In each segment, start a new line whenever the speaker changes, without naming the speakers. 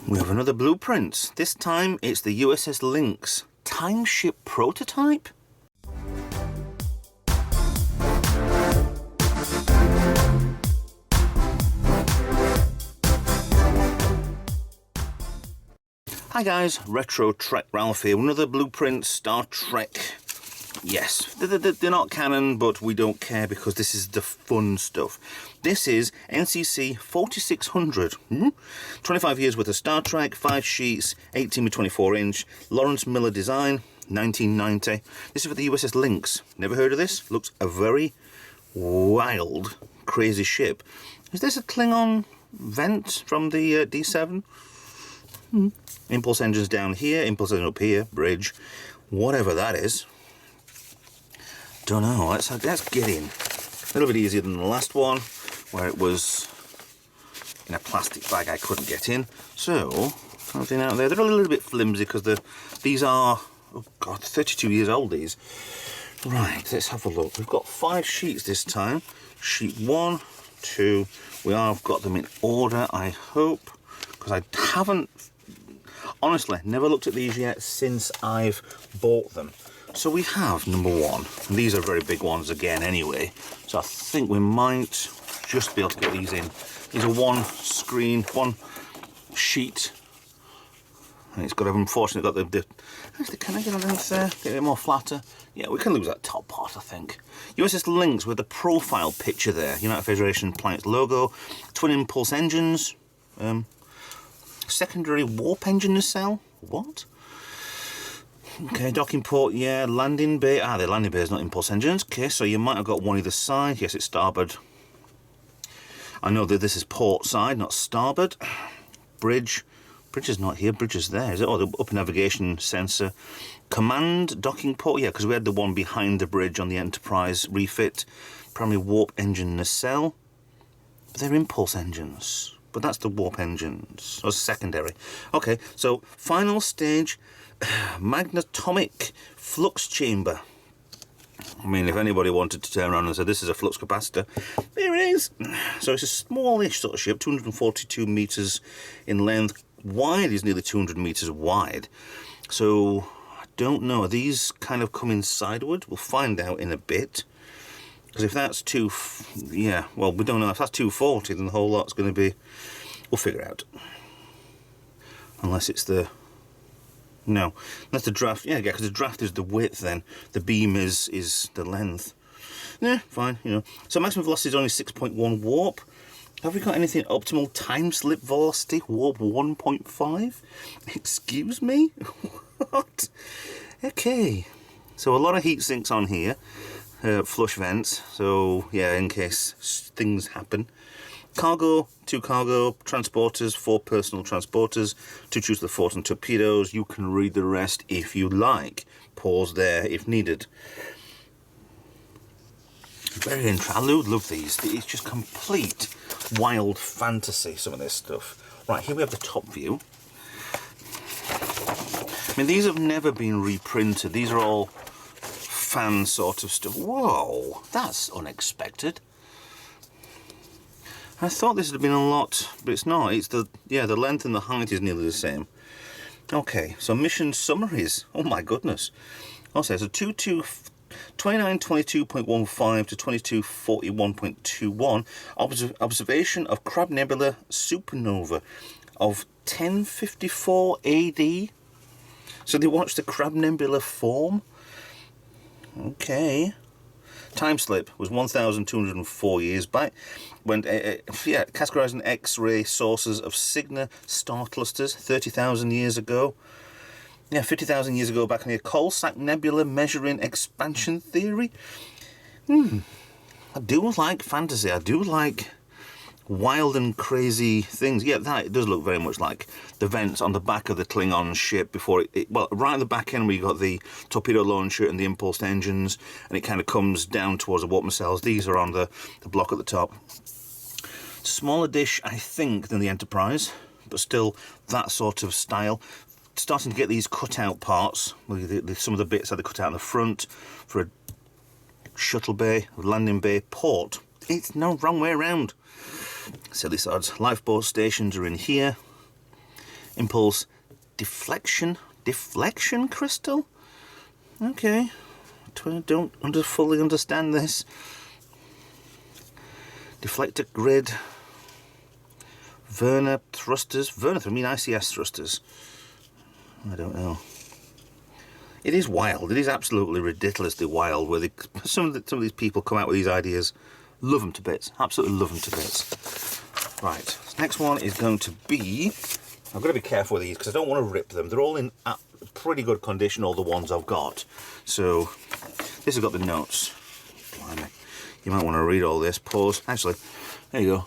We have another blueprint. This time it's the USS Lynx Timeship prototype. Hi guys, Retro Trek Ralph here. Another blueprint Star Trek. Yes, they're not canon, but we don't care because this is the fun stuff. This is NCC 4600. 25 years worth of Star Trek, 5 sheets, 18 by 24 inch, Lawrence Miller design, 1990. This is for the USS Lynx. Never heard of this? Looks a very wild, crazy ship. Is this a Klingon vent from the D7? Impulse engines down here, impulse engine up here, bridge, whatever that is. Don't know, let's get in. A little bit easier than the last one, where it was in a plastic bag I couldn't get in. So, something out there. They're a little bit flimsy because these are, oh god, 32 years old these. Right, let's have a look. We've got 5 sheets this time. Sheet 1, 2, we have got them in order, I hope, because I haven't, honestly, never looked at these yet since I've bought them. So we have number 1, and these are very big ones again anyway, so I think we might just be able to get these in. These are one screen, one sheet, and it's got, unfortunately, got the actually, can I get underneath there, get it more flatter? Yeah, we can lose that top part, I think. USS Lynx with the profile picture there, United Federation Planets logo, twin impulse engines, secondary warp engine nacelle, what? Okay, docking port, yeah, landing bay. The landing bay is not impulse engines. Okay, so you might have got one either side. Yes, it's starboard. I know that this is port side, not starboard. Bridge. Bridge is not here, bridge is there, is it? Oh, the upper navigation sensor. Command docking port, yeah, because we had the one behind the bridge on the Enterprise refit. Primary warp engine nacelle. But they're impulse engines. But that's the warp engines. Or secondary. Okay, so final stage. Magnetomic flux chamber. I mean, if anybody wanted to turn around and say this is a flux capacitor, there it is. So it's a smallish sort of ship, 242 meters in length. Wide is nearly 200 meters wide. So I don't know. Are these kind of coming sideward? We'll find out in a bit. Because if that's yeah, well, we don't know. If that's 240, then the whole lot's going to be. We'll figure out. Unless it's the. No, that's the draft. Yeah, because the draft is the width. Then the beam is the length. Yeah, fine. So maximum velocity is only 6.1 warp. Have we got anything optimal time slip velocity? Warp 1.5. Excuse me. What? Okay. So a lot of heat sinks on here. Flush vents. So yeah, in case things happen. Cargo, 2 cargo transporters, 4 personal transporters, 2 true to the force and torpedoes. You can read the rest if you like. Pause there if needed. Very interesting. I love these. It's just complete wild fantasy, some of this stuff. Right, here we have the top view. I mean, these have never been reprinted. These are all fan sort of stuff. Whoa, that's unexpected. I thought this would have been a lot, but it's not. It's the length and the height is nearly the same. Okay, so mission summaries. Oh my goodness. Also, so 2922.15 to 2241.21 observation of Crab Nebula supernova of 1054 AD. So they watched the Crab Nebula form. Okay. Time slip was 1,204 years back. When categorizing X-ray sources of Cygna star clusters 30,000 years ago. Yeah, 50,000 years ago back in here. Coalsack Nebula measuring expansion theory. I do like fantasy. I do like wild and crazy things. Yeah, it does look very much like the vents on the back of the Klingon ship before well, right at the back end where you got the torpedo launcher and the impulsed engines, and it kind of comes down towards the warp nacelles. These are on the block at the top. Smaller dish, I think, than the Enterprise, but still that sort of style. Starting to get these cut-out parts. Some of the bits that they cut out in the front for a shuttle bay, landing bay, port. It's no wrong way around. Silly sods. Lifeboat stations are in here. impulse deflection crystal. Okay, don't fully understand this. Deflector grid. Werner thrusters. Werner, I mean ICS thrusters. I don't know. It is wild. It is absolutely ridiculously wild. Where some of these people come out with these ideas. Love them to bits. Absolutely love them to bits. Right. Next one is going to be. I've got to be careful with these because I don't want to rip them. They're all in pretty good condition. All the ones I've got. So this has got the notes. Blimey. You might want to read all this. Pause. Actually, there you go.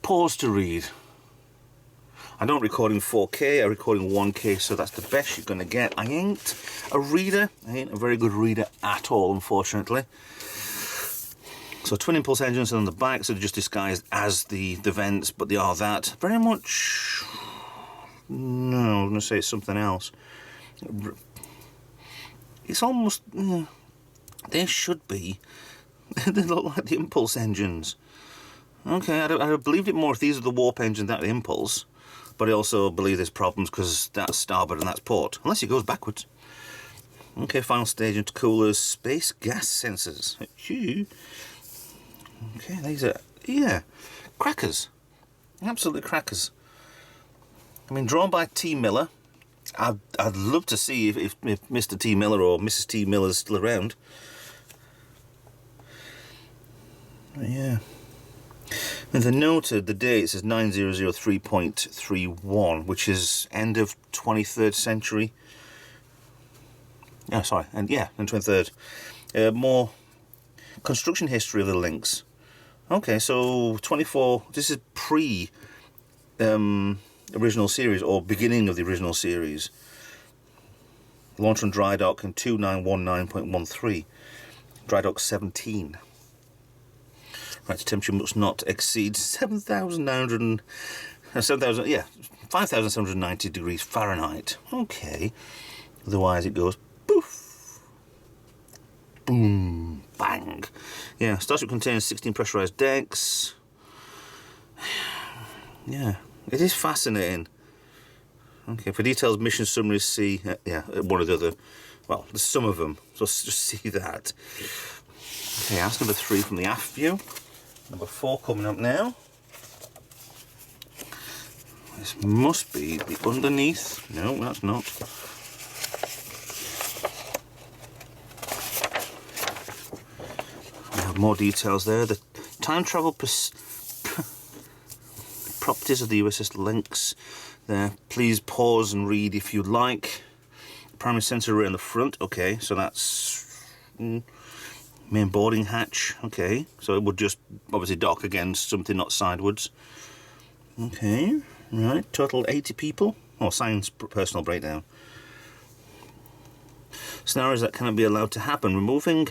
Pause to read. I don't record in 4K, I record in 1K, so that's the best you're going to get. I ain't a reader. I ain't a very good reader at all, unfortunately. So twin impulse engines on the back, so they're just disguised as the vents, but they are that. Very much... No, I'm going to say it's something else. It's almost... They should be. They look like the impulse engines. Okay, I'd have believed it more if these are the warp engines, that the impulse. But I also believe there's problems because that's starboard and that's port. Unless it goes backwards. Okay, final stage intercoolers, space gas sensors. Okay, these are, yeah, crackers. Absolutely crackers. I mean, drawn by T. Miller. I'd love to see if Mr. T. Miller or Mrs. T. Miller's still around. Yeah. And the noted, the date says 9003.31, which is end of 23rd century. Yeah, sorry, and yeah, in 23rd. More construction history of the Lynx. Okay, so 24. This is pre original series or beginning of the original series. Launch from dry dock in 2919.13. Dry dock 17. Right, the temperature must not exceed 5,790 degrees Fahrenheit. Okay. Otherwise it goes poof, boom, bang. Yeah, Starship contains 16 pressurized decks. Yeah, it is fascinating. Okay, for details, mission summaries, see, one or the other. Well, there's some of them, so let's just see that. Okay, that's number 3 from the aft view. Number 4 coming up now. This must be the underneath. No, that's not. We have more details there. The time travel properties of the USS Lynx there. Please pause and read if you'd like. Primary sensor array on the front. Okay, so that's... main boarding hatch, okay, so it would just obviously dock against something, not sidewards. Okay, right, total 80 people. Oh, science personal breakdown. Scenarios that cannot be allowed to happen. Removing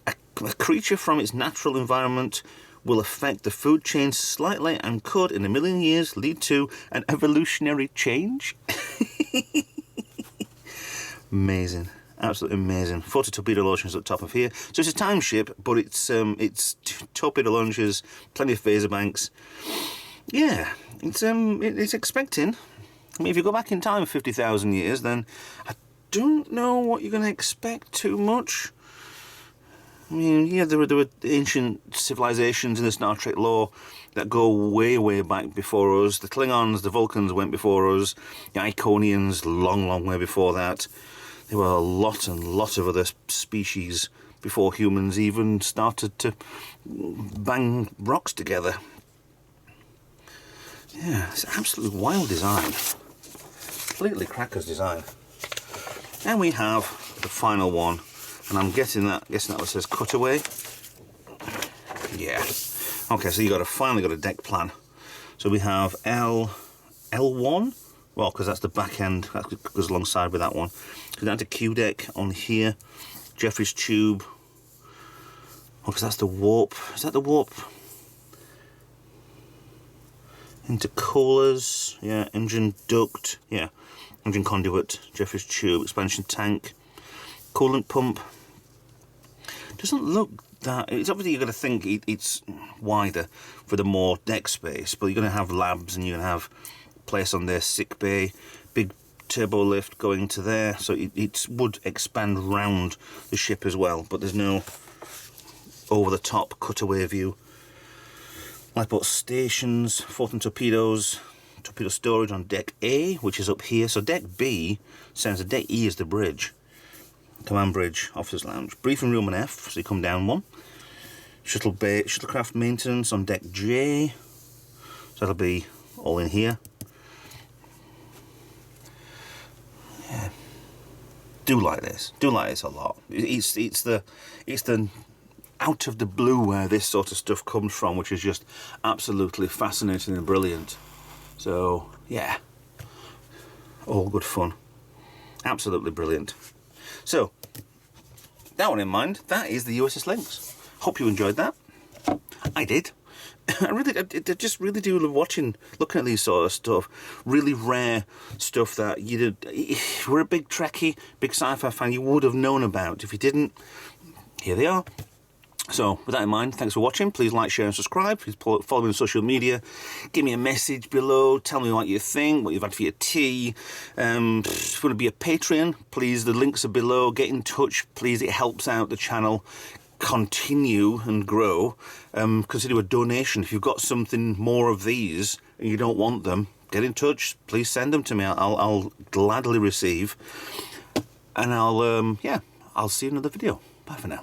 a creature from its natural environment will affect the food chain slightly and could, in a million years, lead to an evolutionary change. Amazing. Absolutely amazing. 40 torpedo launchers at the top of here. So it's a time ship, but it's torpedo launchers, plenty of phaser banks. Yeah, it's expecting. I mean, if you go back in time 50,000 years, then I don't know what you're going to expect too much. I mean, yeah, there were ancient civilizations in the Star Trek lore that go way, way back before us. The Klingons, the Vulcans went before us. The Iconians, long, long way before that. There were a lot and lot of other species before humans even started to bang rocks together. Yeah, it's absolutely wild design. Completely crackers design. And we have the final one, and I'm guessing that says cutaway. Yeah. Okay, so finally got a deck plan. So we have L1. Well, because that's the back end, that goes alongside with that one. Go down to Q deck on here, Jeffrey's tube. Oh, because that's the warp. Is that the warp? Intercoolers, yeah. Engine duct, yeah. Engine conduit, Jeffrey's tube, expansion tank, coolant pump. Doesn't look that. It's obviously you're going to think it's wider for the more deck space, but you're going to have labs and you're going to have place on their sick bay. big turbo lift going to there, so it would expand round the ship as well, but there's no over the top cutaway view. Lifeboat stations, photon torpedoes, torpedo storage on deck A, which is up here. So deck B sounds that deck E is the bridge. Command bridge, officers lounge. Briefing room on F, so you come down one. Shuttle bay, shuttlecraft maintenance on deck J. So that'll be all in here. Yeah. Do like this a lot. It's the out of the blue where this sort of stuff comes from, which is just absolutely fascinating and brilliant. So yeah, all good fun, absolutely brilliant. So that one in mind, that is the USS Lynx. Hope you enjoyed that. I did. I just really do love looking at these sort of stuff. Really rare stuff that if you were a big Trekkie, big sci-fi fan, you would have known about. If you didn't, here they are. So with that in mind, thanks for watching. Please like, share and subscribe. Please follow me on social media. Give me a message below. Tell me what you think, what you've had for your tea. If you want to be a Patreon, please, the links are below. Get in touch, please. It helps out the channel continue and grow. Consider a donation. If you've got something more of these and you don't want them, get in touch. Please send them to me. I'll gladly receive. And I'll see you in another video. Bye for now.